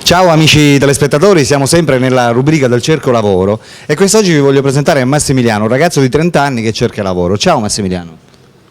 Ciao amici telespettatori, siamo sempre nella rubrica del Cerco Lavoro e quest'oggi vi voglio presentare Massimiliano, un ragazzo di 30 anni che cerca lavoro. Ciao Massimiliano.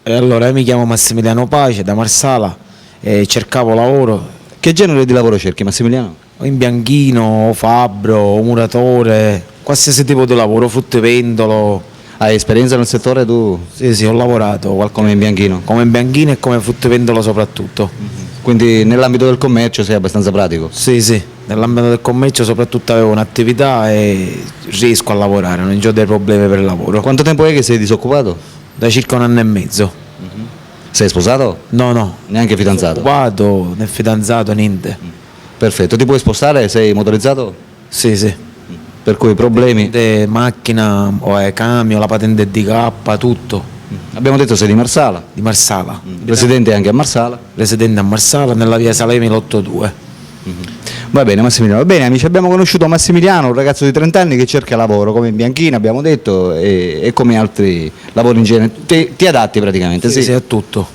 Allora, io mi chiamo Massimiliano Pace, da Marsala, e cercavo lavoro Che genere di lavoro cerchi Massimiliano? o in bianchino, o fabbro, o muratore, qualsiasi tipo di lavoro, fruttivendolo. Hai esperienza nel settore tu? Sì, ho lavorato Come in bianchino? come in bianchino e come fruttivendolo soprattutto. Quindi nell'ambito del commercio sei abbastanza pratico? Sì, nell'ambito del commercio soprattutto avevo un'attività e riesco a lavorare, non ho dei problemi per il lavoro. Quanto tempo è che sei disoccupato? Da circa 1 anno e mezzo. Sei sposato? No, Neanche fidanzato? occupato, né fidanzato, niente. Perfetto, ti puoi spostare? Sei motorizzato? Sì. Per cui problemi? Macchina, camion, la patente DK, tutto. Abbiamo detto sei di Marsala, Di Marsala, residente anche a Marsala. residente a Marsala nella via Salemi 82. Va bene Massimiliano, va bene amici, abbiamo conosciuto Massimiliano, un ragazzo di 30 anni che cerca lavoro come in bianchino abbiamo detto e come altri lavori in genere, ti adatti praticamente, sì? Sì, è tutto.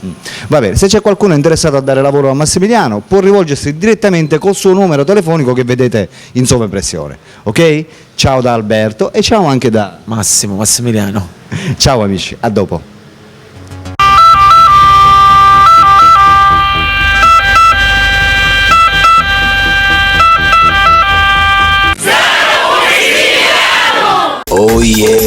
Va bene, se c'è qualcuno interessato a dare lavoro a Massimiliano può rivolgersi direttamente col suo numero telefonico che vedete in sovraimpressione, ok? Ciao da Alberto e ciao anche da... Massimiliano. Ciao amici, a dopo. Oh yeah.